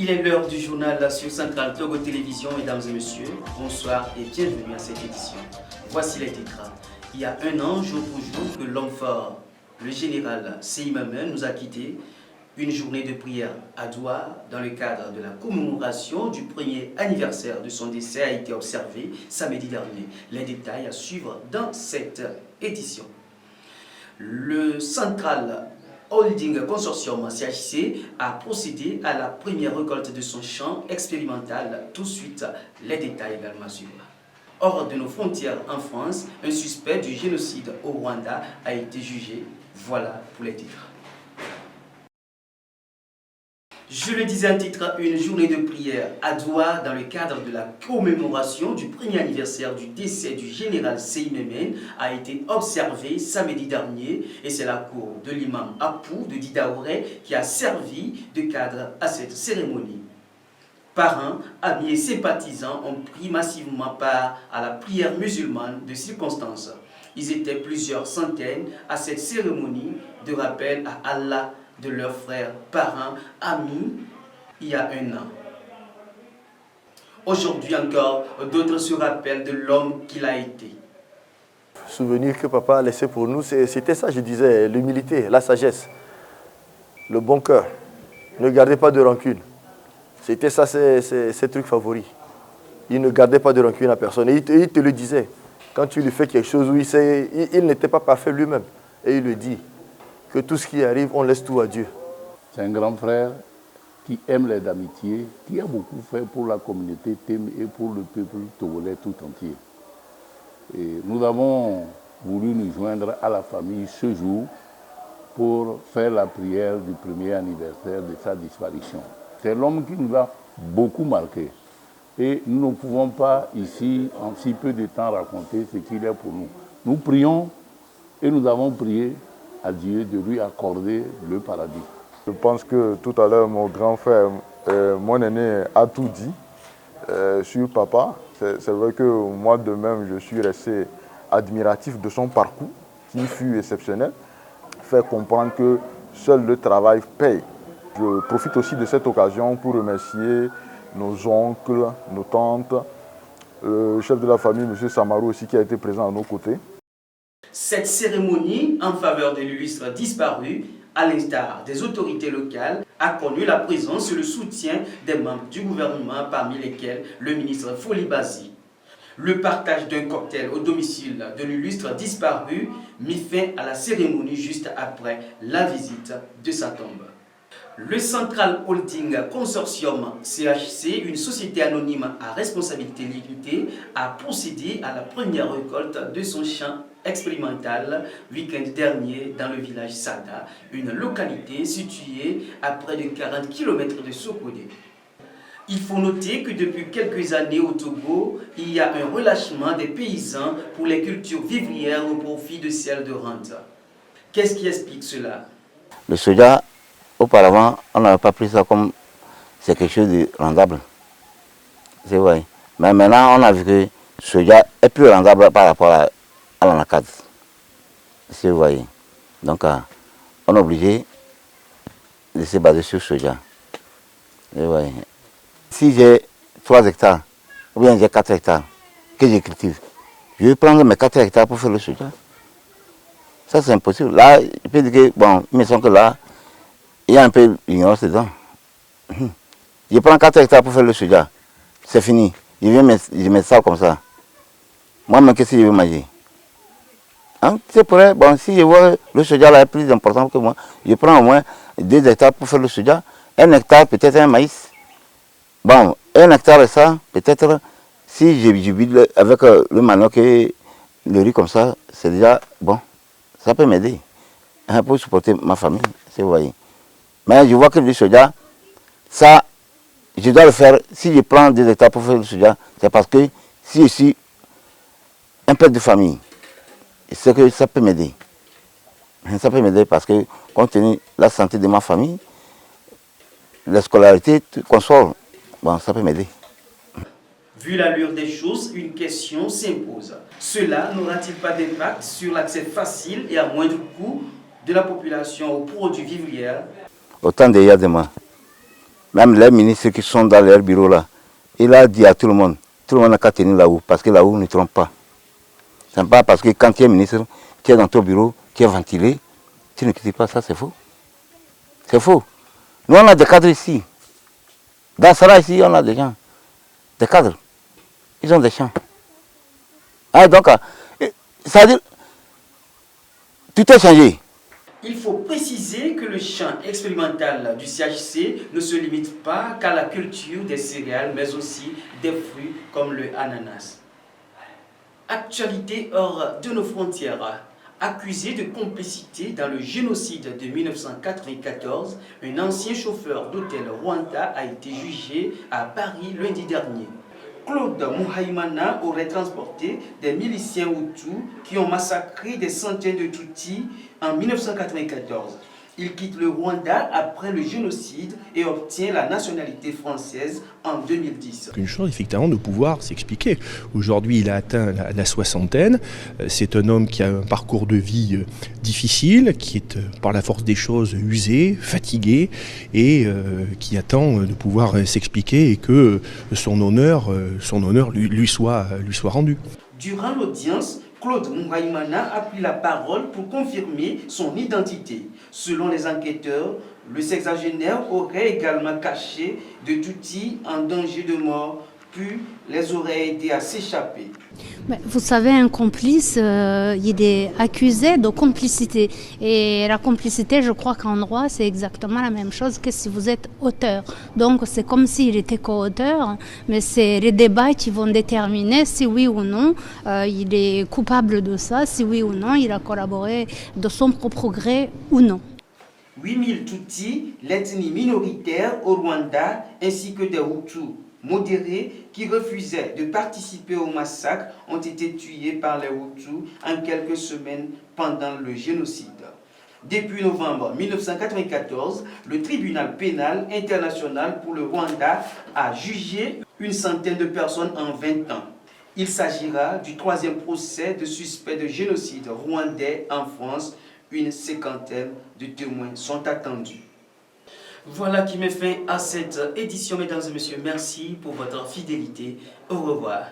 Il est l'heure du journal sur Central Togo Télévision, mesdames et messieurs. Bonsoir et bienvenue à cette édition. Voici les titres. Il y a un an, jour pour jour, que l'homme fort, le général Seyi Mamen, nous a quittés. Une journée de prière à Douar, dans le cadre de la commémoration du premier anniversaire de son décès, a été observée samedi dernier. Les détails à suivre dans cette édition. Le Central Holding Consortium CHC a procédé à la première récolte de son champ expérimental. Tout de suite, les détails également à suivre. Hors de nos frontières en France, un suspect du génocide au Rwanda a été jugé. Voilà pour les titres. Je le disais en titre, une journée de prière à Douar dans le cadre de la commémoration du premier anniversaire du décès du général Seyi Mamen a été observée samedi dernier et c'est la cour de l'imam Apou de Didaouré qui a servi de cadre à cette cérémonie. Parents, amis et sympathisants ont pris massivement part à la prière musulmane de circonstance. Ils étaient plusieurs centaines à cette cérémonie de rappel à Allah de leurs frères, parents, amis, il y a un an. Aujourd'hui encore, d'autres se rappellent de l'homme qu'il a été. Le souvenir que papa a laissé pour nous, c'était ça, je disais, l'humilité, la sagesse, le bon cœur. Ne gardez pas de rancune. C'était ça, ses trucs favoris. Il ne gardait pas de rancune à personne. Et il te le disait. Quand tu lui fais quelque chose où il n'était pas parfait lui-même. Et il le dit. Que tout ce qui arrive, on laisse tout à Dieu. C'est un grand frère qui aime les amitiés, qui a beaucoup fait pour la communauté TEM et pour le peuple togolais tout entier. Et nous avons voulu nous joindre à la famille ce jour pour faire la prière du premier anniversaire de sa disparition. C'est l'homme qui nous a beaucoup marqué. Et nous ne pouvons pas ici, en si peu de temps, raconter ce qu'il est pour nous. Nous prions et nous avons prié à Dieu de lui accorder le paradis. Je pense que tout à l'heure, mon grand frère, mon aîné, a tout dit sur papa. C'est vrai que moi de même, je suis resté admiratif de son parcours, qui fut exceptionnel. Faire comprendre que seul le travail paye. Je profite aussi de cette occasion pour remercier nos oncles, nos tantes, le chef de la famille, M. Samarou aussi, qui a été présent à nos côtés. Cette cérémonie en faveur de l'illustre disparu, à l'instar des autorités locales, a connu la présence et le soutien des membres du gouvernement, parmi lesquels le ministre Foli Bazi. Le partage d'un cocktail au domicile de l'illustre disparu mit fin à la cérémonie juste après la visite de sa tombe. Le Central Holding Consortium CHC, une société anonyme à responsabilité limitée, a procédé à la première récolte de son champ expérimental week-end dernier dans le village Sada, une localité située à près de 40 km de Sokodé. Il faut noter que depuis quelques années au Togo, il y a un relâchement des paysans pour les cultures vivrières au profit de celles de rente. Qu'est-ce qui explique cela? Le soja, auparavant, on n'avait pas pris ça comme c'est quelque chose de rentable. C'est vrai. Mais maintenant, on a vu que le soja est plus rentable par rapport à l'anacade. C'est vrai. Donc, on est obligé de se baser sur le soja. C'est vrai. Si j'ai 3 hectares, ou bien j'ai 4 hectares que je cultive, je vais prendre mes 4 hectares pour faire le soja. Ça, c'est impossible. Là, je peux dire que, bon, il me semble que là, il y a un peu d'ignorance dedans. Je prends 4 hectares pour faire le soja. C'est fini. Je mets ça comme ça. Moi-même, qu'est-ce que je veux manger? Hein? C'est vrai, bon, si je vois le soja là est plus important que moi, je prends au moins 2 hectares pour faire le soja. 1 hectare, peut-être un maïs. Bon, 1 hectare et ça, peut-être, si je vide avec le manioc et le riz comme ça, c'est déjà bon. Ça peut m'aider pour supporter ma famille, c'est vrai. Mais je vois que le soja, ça, je dois le faire. Si je prends 2 hectares pour faire le soja, c'est parce que si je suis un père de famille, c'est que ça peut m'aider. Ça peut m'aider parce que, compte tenu de la santé de ma famille, la scolarité, console, bon, ça peut m'aider. Vu l'allure des choses, une question s'impose. Cela n'aura-t-il pas d'impact sur l'accès facile et à moindre coût de la population aux produits vivrières? Autant d'il y a demain, même les ministres qui sont dans leur bureau là, il a dit à tout le monde n'a qu'à tenir là-haut, parce que là-haut ne trompe pas. Ce n'est pas parce que quand tu es ministre, tu es dans ton bureau, tu es ventilé, tu ne critiques pas ça, c'est faux. C'est faux. Nous, on a des cadres ici. Dans Sarah, ici, on a des gens, des cadres. Ils ont des champs. Ah, donc, ça veut dire, tout est changé. Il faut préciser que le champ expérimental du CHC ne se limite pas qu'à la culture des céréales, mais aussi des fruits comme le ananas. Actualité hors de nos frontières. Accusé de complicité dans le génocide de 1994, un ancien chauffeur d'hôtel Rwanda a été jugé à Paris lundi dernier. Claude Muhaimana aurait transporté des miliciens Hutus qui ont massacré des centaines de Tutsis en 1994. Il quitte le Rwanda après le génocide et obtient la nationalité française en 2010. Une chose, effectivement, de pouvoir s'expliquer. Aujourd'hui, il a atteint la soixantaine. C'est un homme qui a un parcours de vie difficile, qui est, par la force des choses, usé, fatigué, et qui attend de pouvoir s'expliquer et que son honneur lui soit rendu. Durant l'audience, Claude Muhaimana a pris la parole pour confirmer son identité. Selon les enquêteurs, le sexagénaire aurait également caché de Tutsis en danger de mort, puis les aurait aidés à s'échapper. Vous savez, un complice, il est accusé de complicité. Et la complicité, je crois qu'en droit, c'est exactement la même chose que si vous êtes auteur. Donc, c'est comme s'il était co-auteur, mais c'est les débats qui vont déterminer si oui ou non il est coupable de ça, si oui ou non il a collaboré de son propre gré ou non. 8000 Tutsis, l'ethnie minoritaire au Rwanda, ainsi que des Hutus modérés qui refusaient de participer au massacre, ont été tués par les Hutus en quelques semaines pendant le génocide. Depuis novembre 1994, le tribunal pénal international pour le Rwanda a jugé une centaine de personnes en 20 ans. Il s'agira du troisième procès de suspects de génocide rwandais en France. Une cinquantaine de témoins sont attendus. Voilà qui met fin à cette édition, mesdames et messieurs. Merci pour votre fidélité. Au revoir.